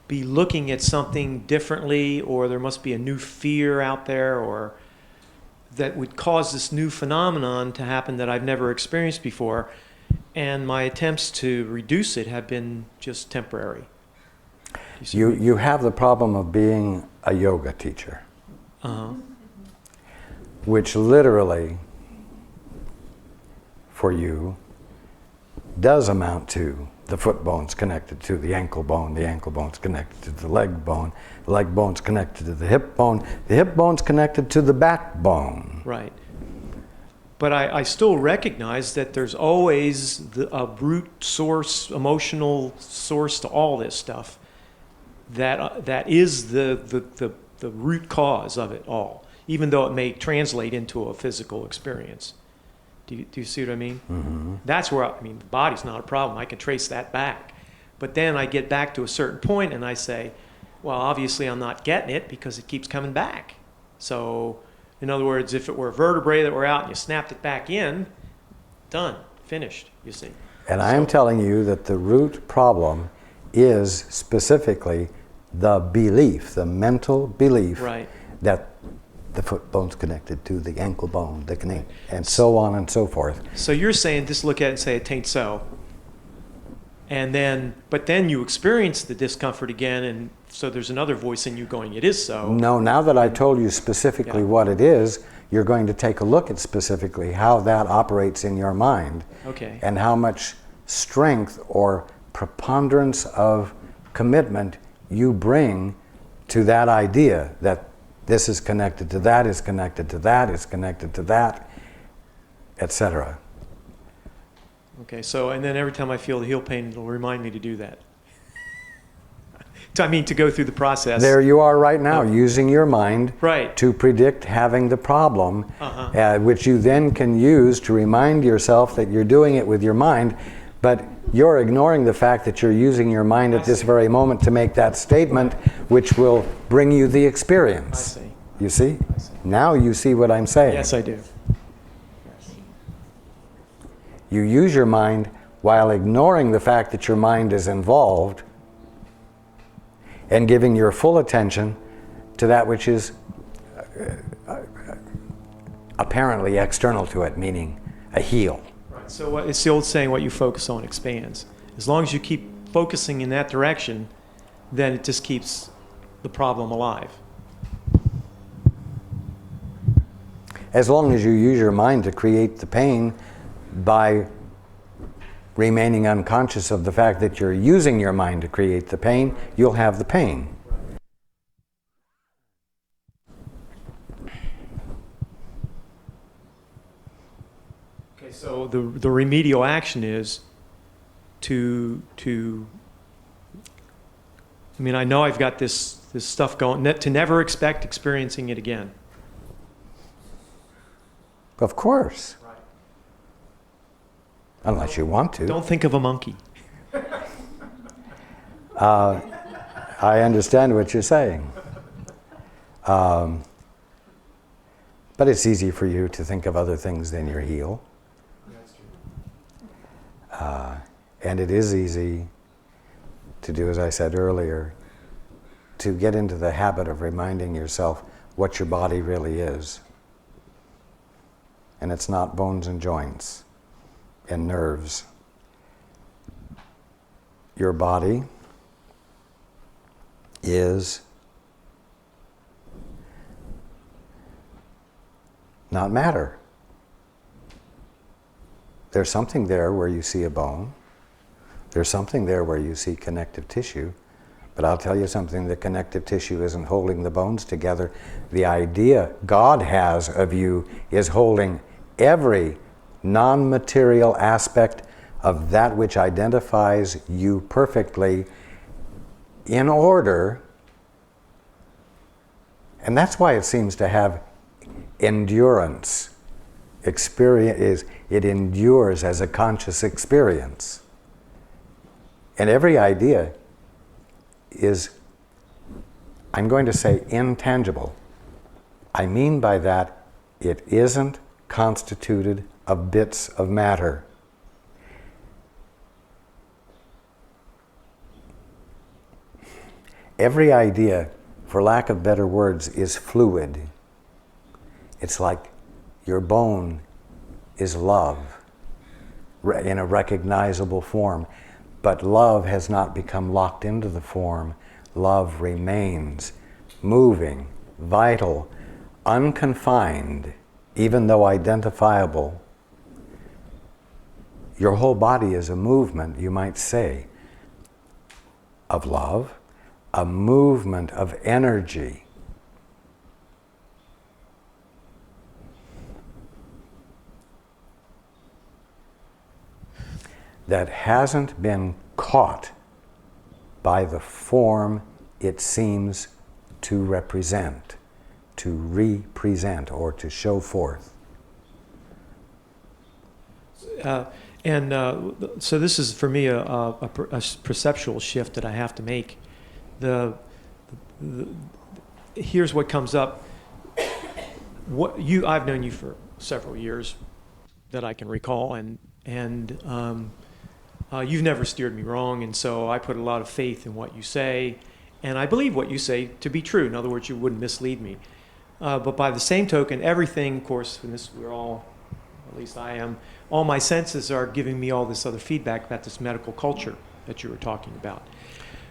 be looking at something differently, or there must be a new fear out there, or that would cause this new phenomenon to happen that I've never experienced before. And my attempts to reduce it have been just temporary. You have the problem of being a yoga teacher, which literally, for you, does amount to the foot bone's connected to the ankle bone's connected to the leg bone's connected to the hip bone's connected to the backbone. Right. But I still recognize that there's always a root source, emotional source to all this stuff that is the root cause of it all, even though it may translate into a physical experience. Do you see what I mean? Mm-hmm. That's where, the body's not a problem. I can trace that back. But then I get back to a certain point and I say, well, obviously I'm not getting it because it keeps coming back. So, in other words, if it were a vertebrae that were out and you snapped it back in, done, finished, you see. And I am telling you that the root problem is specifically the belief, the mental belief that the foot bone's connected to the ankle bone, and so on and so forth. So you're saying just look at it and say it tain't so. But then you experience the discomfort again, and so there's another voice in you going, it is so. No, now that I told you specifically what it is, you're going to take a look at specifically how that operates in your mind. Okay. And how much strength or preponderance of commitment you bring to that idea that this is connected to that, is connected to that, is connected to that, etc. Okay, so, and then every time I feel the heel pain, it'll remind me to do that. To go through the process. There you are right now, using your mind right. to predict having the problem, which you then can use to remind yourself that you're doing it with your mind, but you're ignoring the fact that you're using your mind at this very moment to make that statement, which will bring you the experience. I see. You see? I see. Now you see what I'm saying. Yes, I do. You use your mind while ignoring the fact that your mind is involved and giving your full attention to that which is apparently external to it, meaning a heel. Right. So it's the old saying, what you focus on expands. As long as you keep focusing in that direction, then it just keeps the problem alive. As long as you use your mind to create the pain by remaining unconscious of the fact that you're using your mind to create the pain, you'll have the pain. Okay, so the remedial action is I know I've got this stuff going, to never expect experiencing it again. Of course. Right. Unless you want to. Don't think of a monkey. I understand what you're saying. But it's easy for you to think of other things than your heel. That's true. And it is easy to do, as I said earlier, to get into the habit of reminding yourself what your body really is. And it's not bones and joints and nerves. Your body is not matter. There's something there where you see a bone. There's something there where you see connective tissue. But I'll tell you something, the connective tissue isn't holding the bones together. The idea God has of you is holding every non-material aspect of that which identifies you perfectly in order. And that's why it seems to have endurance. Experience, it endures as a conscious experience. And every idea is, I'm going to say, intangible. I mean by that, it isn't constituted of bits of matter. Every idea, for lack of better words, is fluid. It's like your bone is love in a recognizable form, but love has not become locked into the form. Love remains moving, vital, unconfined, even though identifiable. Your whole body is a movement, you might say, of love, a movement of energy. That hasn't been caught by the form it seems to represent, to represent, or to show forth. So this is, for me, a perceptual shift that I have to make. Here's what comes up. I've known you for several years that I can recall, and you've never steered me wrong, and so I put a lot of faith in what you say, and I believe what you say to be true. In other words, you wouldn't mislead me. But by the same token, everything, of course, and this we're all, at least I am, all my senses are giving me all this other feedback about this medical culture that you were talking about.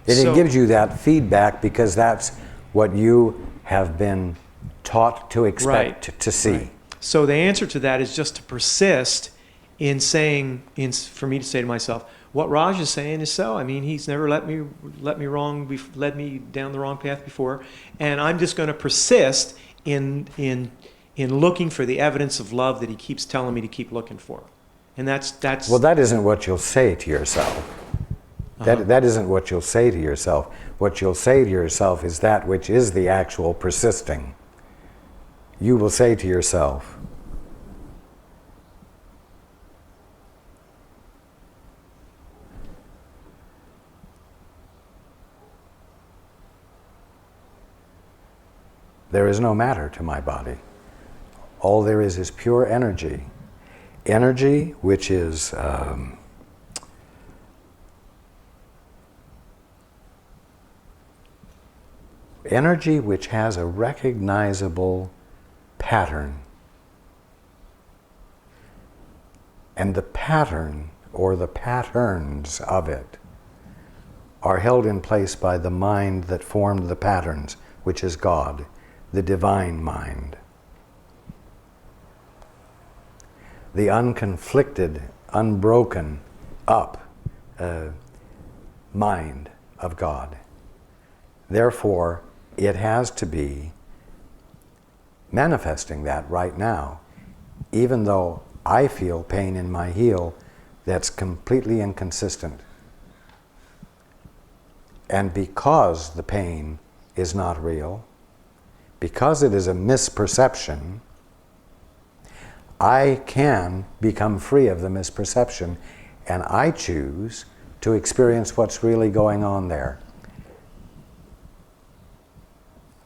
And it gives you that feedback because that's what you have been taught to expect to see. Right. So the answer to that is just to persist in saying, for me to say to myself, what Raj is saying is so. I mean, he's never let me wrong, led me down the wrong path before, and I'm just going to persist in looking for the evidence of love that he keeps telling me to keep looking for. And that's Well, that isn't what you'll say to yourself. That isn't what you'll say to yourself. What you'll say to yourself is that which is the actual persisting. You will say to yourself, there is no matter to my body. All there is pure energy. Energy which is energy which has a recognizable pattern. And the pattern, or the patterns of it, are held in place by the mind that formed the patterns, which is God, the divine mind. The unconflicted, unbroken, up mind of God. Therefore, it has to be manifesting that right now, even though I feel pain in my heel that's completely inconsistent. And because the pain is not real, because it is a misperception, I can become free of the misperception, and I choose to experience what's really going on there.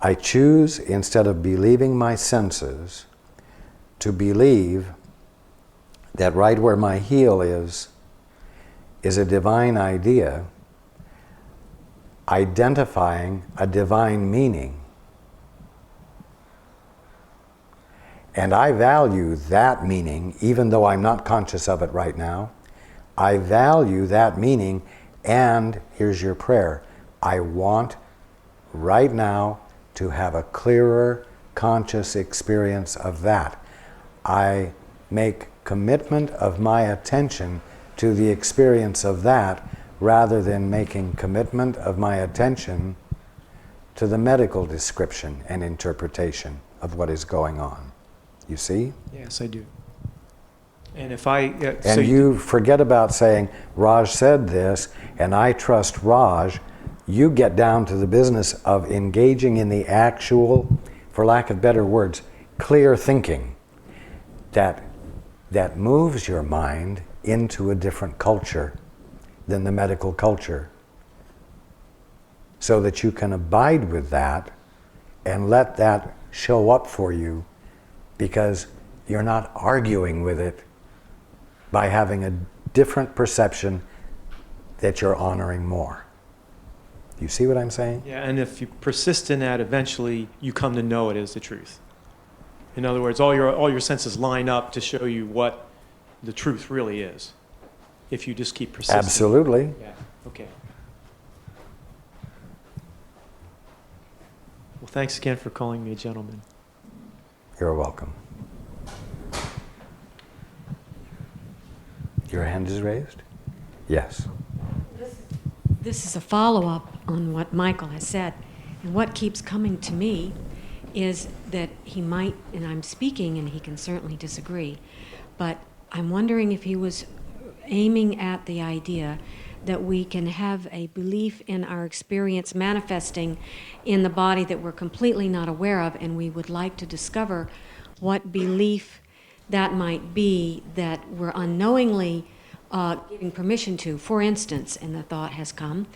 I choose, instead of believing my senses, to believe that right where my heel is a divine idea identifying a divine meaning. And I value that meaning, even though I'm not conscious of it right now. I value that meaning, and here's your prayer. I want right now to have a clearer, conscious experience of that. I make commitment of my attention to the experience of that, rather than making commitment of my attention to the medical description and interpretation of what is going on. You see? Yes, I do. And if I... and you forget about saying, Raj said this, and I trust Raj. You get down to the business of engaging in the actual, for lack of better words, clear thinking that moves your mind into a different culture than the medical culture, so that you can abide with that and let that show up for you, because you're not arguing with it by having a different perception that you're honoring more. You see what I'm saying? Yeah, and if you persist in that, eventually you come to know it as the truth. In other words, all your senses line up to show you what the truth really is. If you just keep persisting. Absolutely. Yeah. Okay. Well, thanks again for calling me a gentleman. You're welcome. Your hand is raised? Yes. This is a follow-up on what Michael has said. And what keeps coming to me is that he might, and I'm speaking and he can certainly disagree, but I'm wondering if he was aiming at the idea that we can have a belief in our experience manifesting in the body that we're completely not aware of, and we would like to discover what belief that might be that we're unknowingly giving permission to. For instance, and the thought has come,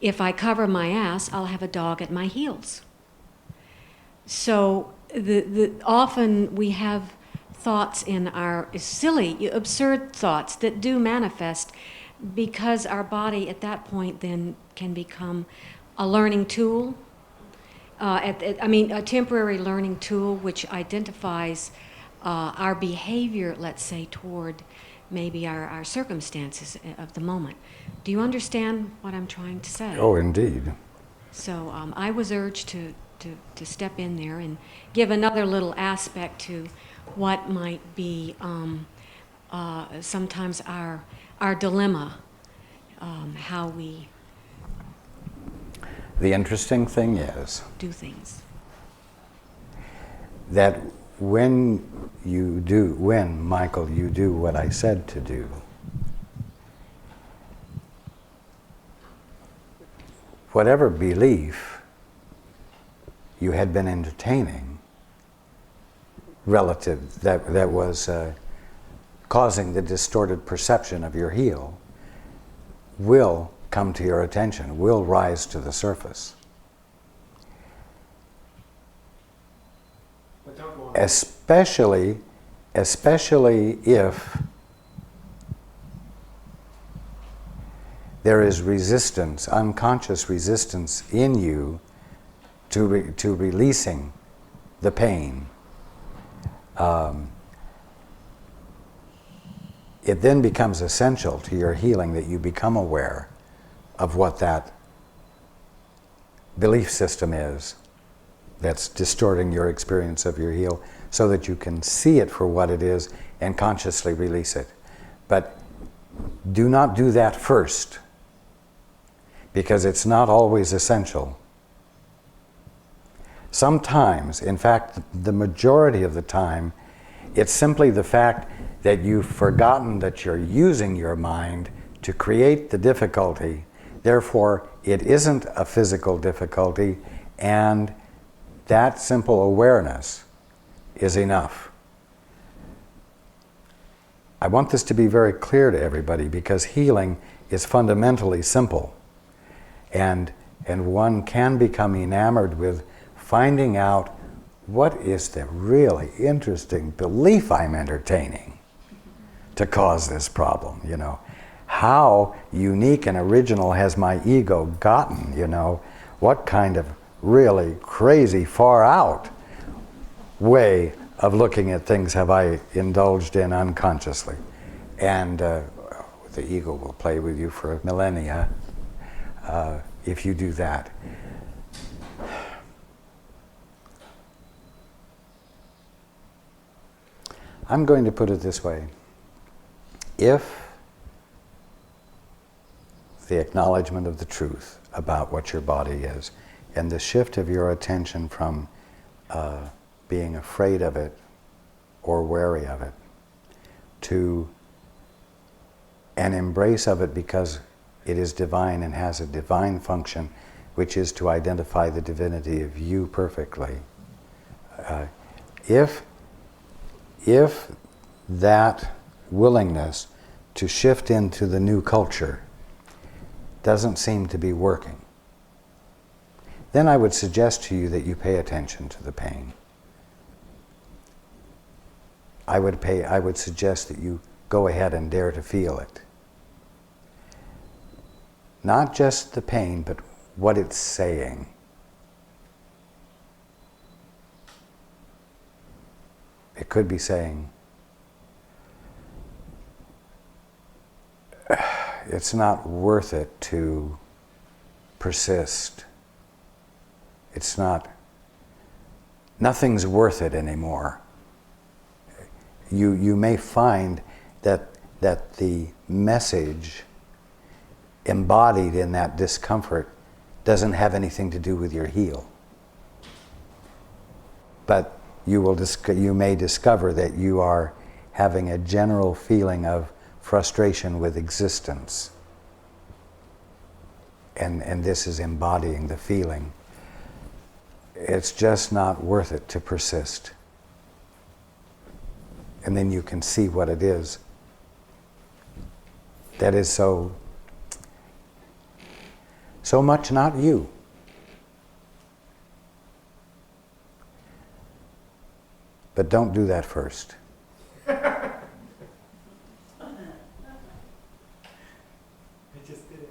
if I cover my ass, I'll have a dog at my heels. So often we have thoughts in our silly, absurd thoughts that do manifest because our body at that point then can become a learning tool, a temporary learning tool which identifies our behavior, let's say, toward maybe our circumstances of the moment. Do you understand what I'm trying to say? Oh, indeed. So I was urged to step in there and give another little aspect to what might be sometimes our dilemma, how we The interesting thing is do things. that when Michael, you do what I said to do, whatever belief you had been entertaining relative that was causing the distorted perception of your heel will come to your attention, will rise to the surface. Especially if there is resistance, unconscious resistance in you to releasing the pain. It then becomes essential to your healing that you become aware of what that belief system is that's distorting your experience of your heel, so that you can see it for what it is and consciously release it. But do not do that first, because it's not always essential. Sometimes, in fact, the majority of the time, it's simply the fact that you've forgotten that you're using your mind to create the difficulty. Therefore, it isn't a physical difficulty, and that simple awareness is enough. I want this to be very clear to everybody, because healing is fundamentally simple. And one can become enamored with finding out what is the really interesting belief I'm entertaining to cause this problem, you know. How unique and original has my ego gotten, you know? What kind of really crazy, far out way of looking at things have I indulged in unconsciously? And the ego will play with you for millennia if you do that. I'm going to put it this way. If the acknowledgement of the truth about what your body is, and the shift of your attention from being afraid of it or wary of it to an embrace of it because it is divine and has a divine function, which is to identify the divinity of you perfectly. If that willingness to shift into the new culture doesn't seem to be working, then I would suggest to you that you pay attention to the pain. I would suggest that you go ahead and dare to feel it. Not just the pain, but what it's saying. It could be saying, it's not worth it to persist. It's not, nothing's worth it anymore. You may find that the message embodied in that discomfort doesn't have anything to do with your heel. But you may discover that you are having a general feeling of frustration with existence. And this is embodying the feeling. It's just not worth it to persist. And then you can see what it is that is so much not you. But don't do that first. I just did it.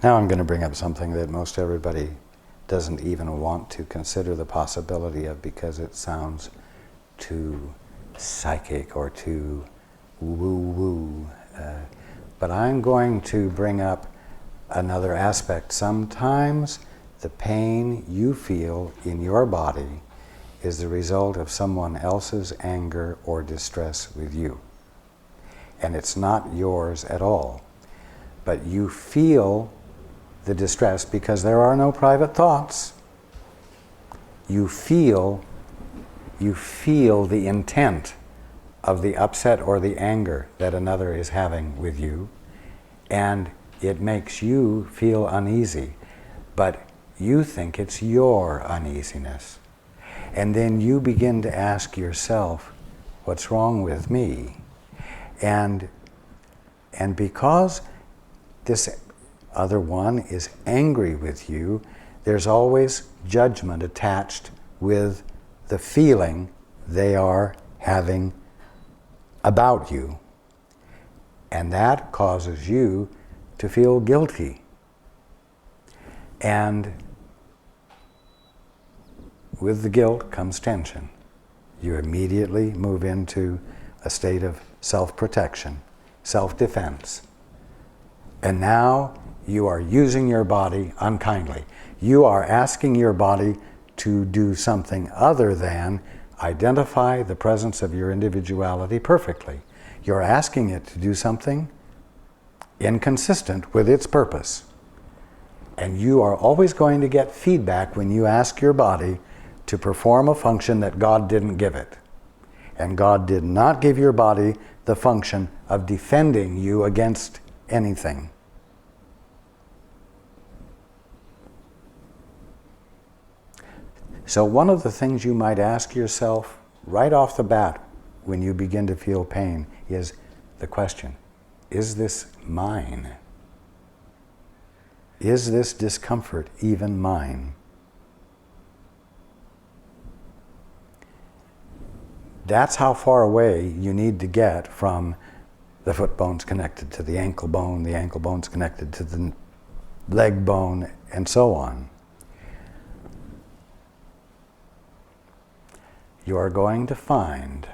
Now I'm going to bring up something that most everybody doesn't even want to consider the possibility of because it sounds too psychic or too woo-woo. But I'm going to bring up another aspect. Sometimes the pain you feel in your body is the result of someone else's anger or distress with you. And it's not yours at all. But you feel the distress because there are no private thoughts. You feel the intent of the upset or the anger that another is having with you, and it makes you feel uneasy, but you think it's your uneasiness. And then you begin to ask yourself, what's wrong with me? And because this other one is angry with you, there's always judgment attached with the feeling they are having about you. And that causes you to feel guilty. And with the guilt comes tension. You immediately move into a state of self-protection, self-defense. And now you are using your body unkindly. You are asking your body to do something other than identify the presence of your individuality perfectly. You're asking it to do something inconsistent with its purpose. And you are always going to get feedback when you ask your body to perform a function that God didn't give it. And God did not give your body the function of defending you against anything. So one of the things you might ask yourself right off the bat when you begin to feel pain is the question, is this mine? Is this discomfort even mine? That's how far away you need to get from the foot bone's connected to the ankle bone's connected to the leg bone, and so on. You are going to find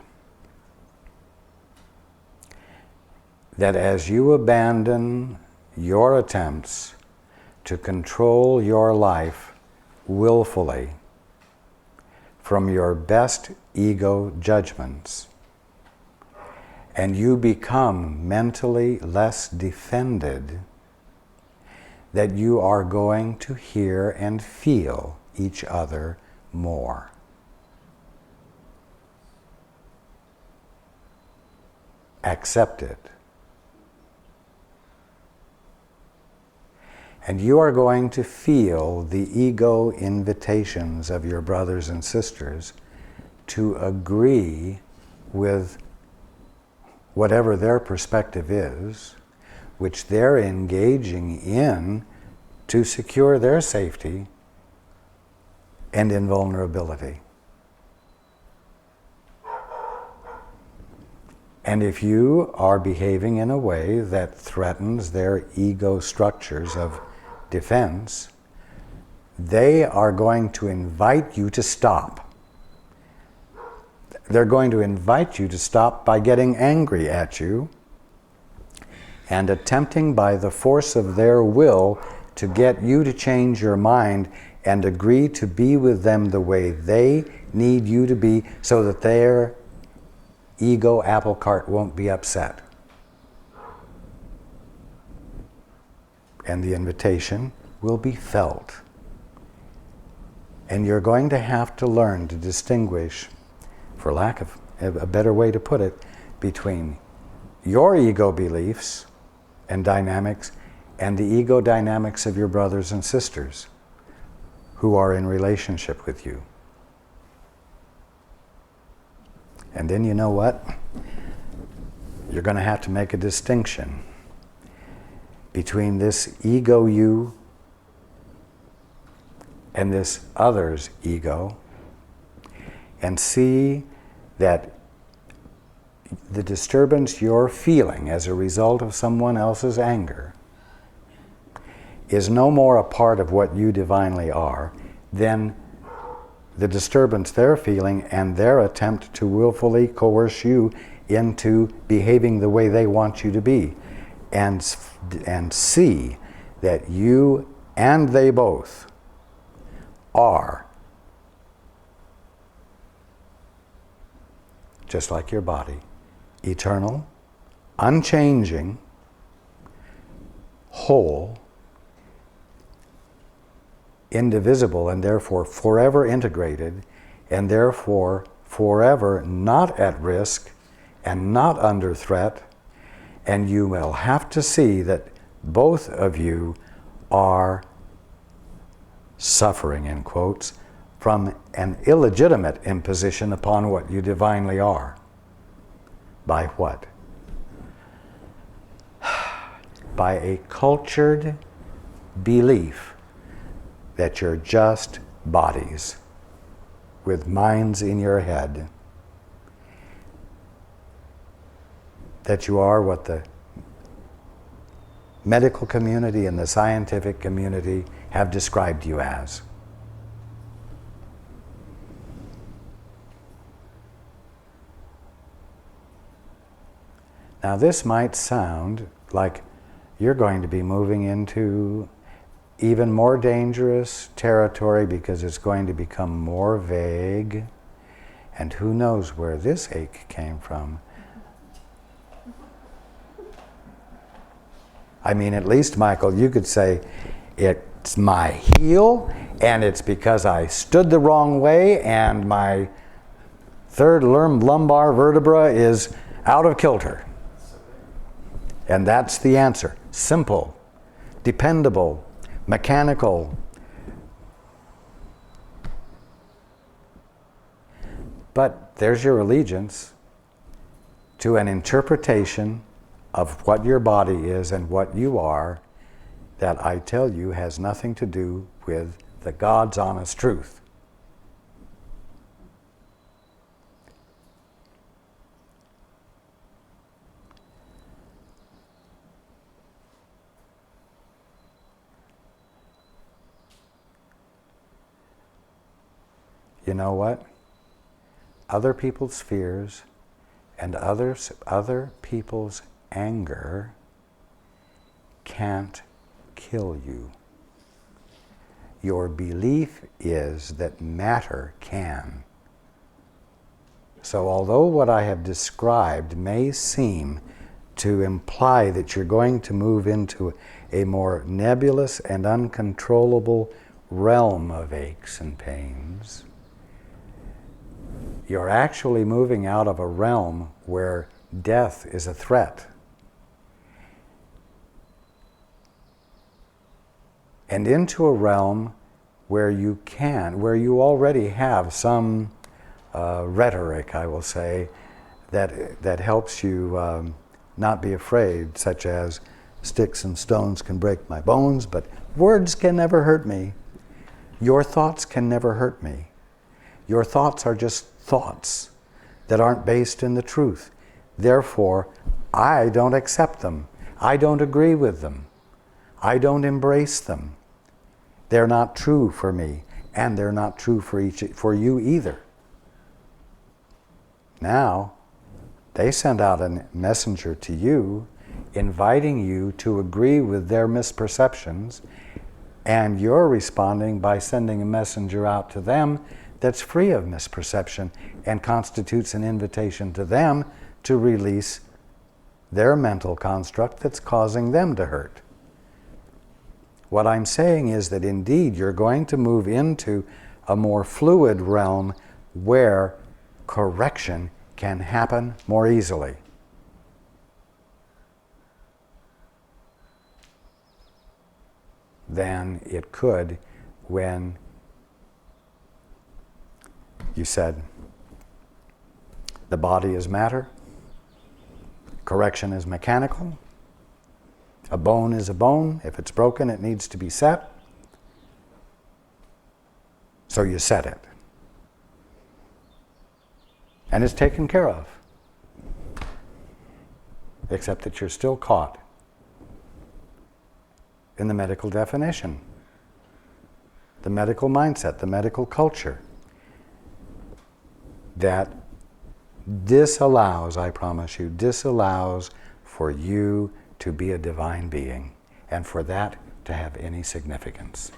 that as you abandon your attempts to control your life willfully from your best ego judgments, and you become mentally less defended, that you are going to hear and feel each other more. Accept it. And you are going to feel the ego invitations of your brothers and sisters to agree with whatever their perspective is, which they're engaging in to secure their safety and invulnerability. And if you are behaving in a way that threatens their ego structures of defense, they are going to invite you to stop. They're going to invite you to stop by getting angry at you and attempting by the force of their will to get you to change your mind and agree to be with them the way they need you to be so that their ego apple cart won't be upset. And the invitation will be felt. And you're going to have to learn to distinguish, for lack of a better way to put it, between your ego beliefs and dynamics and the ego dynamics of your brothers and sisters who are in relationship with you. And then you know what? You're going to have to make a distinction between this ego you and this other's ego, and see that the disturbance you're feeling as a result of someone else's anger is no more a part of what you divinely are than the disturbance they're feeling and their attempt to willfully coerce you into behaving the way they want you to be. And see that you and they both are, just like your body, eternal, unchanging, whole, indivisible, and therefore forever integrated, and therefore forever not at risk and not under threat. And you will have to see that both of you are suffering, in quotes, from an illegitimate imposition upon what you divinely are. By what? By a cultured belief that you're just bodies with minds in your head. That you are what the medical community and the scientific community have described you as. Now this might sound like you're going to be moving into even more dangerous territory because it's going to become more vague, and who knows where this ache came from. I mean, at least, Michael, you could say, it's my heel, and it's because I stood the wrong way, and my third lumbar vertebra is out of kilter. And that's the answer. Simple, dependable, mechanical. But there's your allegiance to an interpretation of what your body is and what you are that I tell you has nothing to do with the God's honest truth. You know what? Other people's fears and other people's anger can't kill you. Your belief is that matter can. So although what I have described may seem to imply that you're going to move into a more nebulous and uncontrollable realm of aches and pains, you're actually moving out of a realm where death is a threat. and into a realm where you already have some rhetoric, I will say, that helps you not be afraid, such as sticks and stones can break my bones, but words can never hurt me. Your thoughts can never hurt me. Your thoughts are just thoughts that aren't based in the truth. Therefore, I don't accept them. I don't agree with them. I don't embrace them. They're not true for me, and they're not true for you either. Now, they send out a messenger to you, inviting you to agree with their misperceptions, and you're responding by sending a messenger out to them that's free of misperception and constitutes an invitation to them to release their mental construct that's causing them to hurt. What I'm saying is that indeed you're going to move into a more fluid realm where correction can happen more easily. Than it could when you said, the body is matter, correction is mechanical, a bone is a bone, if it's broken it needs to be set, so you set it. And it's taken care of, except that you're still caught in the medical definition, the medical mindset, the medical culture that disallows, I promise you, disallows for you to be a divine being and for that to have any significance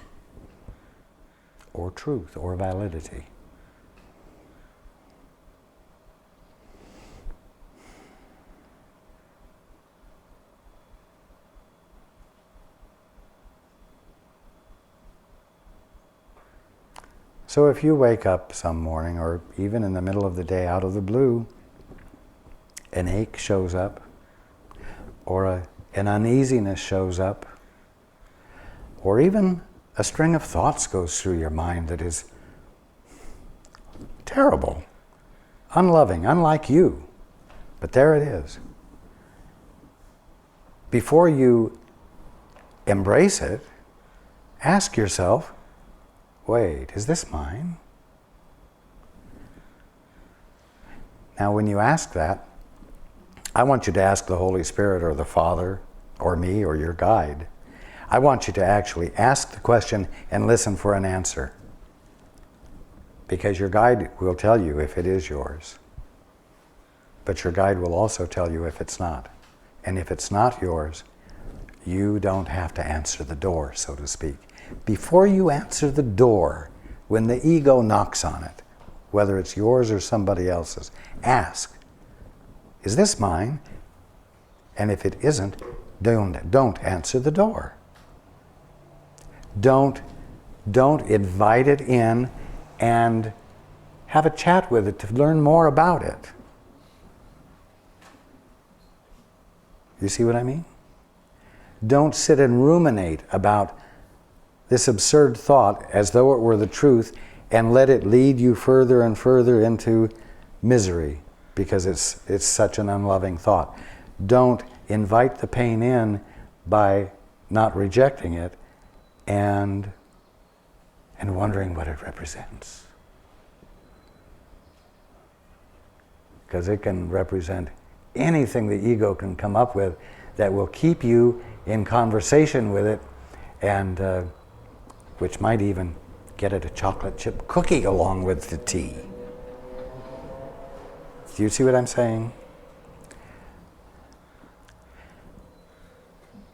or truth or validity. So if you wake up some morning, or even in the middle of the day out of the blue, an ache shows up, or an uneasiness shows up, or even a string of thoughts goes through your mind that is terrible, unloving, unlike you, but there it is. Before you embrace it, ask yourself, wait, is this mine? Now, when you ask that, I want you to ask the Holy Spirit or the Father or me or your guide. I want you to actually ask the question and listen for an answer. Because your guide will tell you if it is yours. But your guide will also tell you if it's not. And if it's not yours, you don't have to answer the door, so to speak. Before you answer the door, when the ego knocks on it, whether it's yours or somebody else's, ask, is this mine? And if it isn't, don't answer the door. Don't invite it in and have a chat with it to learn more about it. You see what I mean? Don't sit and ruminate about this absurd thought as though it were the truth and let it lead you further and further into misery because it's such an unloving thought. Don't invite the pain in by not rejecting it and wondering what it represents. Because it can represent anything the ego can come up with that will keep you in conversation with it, and which might even get it a chocolate chip cookie along with the tea. Do you see what I'm saying?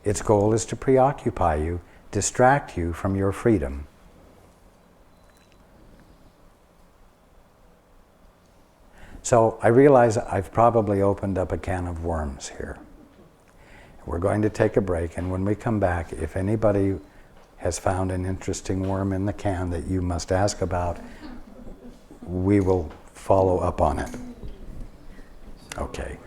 Its goal is to preoccupy you, distract you from your freedom. So I realize I've probably opened up a can of worms here. We're going to take a break, and when we come back, if anybody has found an interesting worm in the can that you must ask about, we will follow up on it. Okay.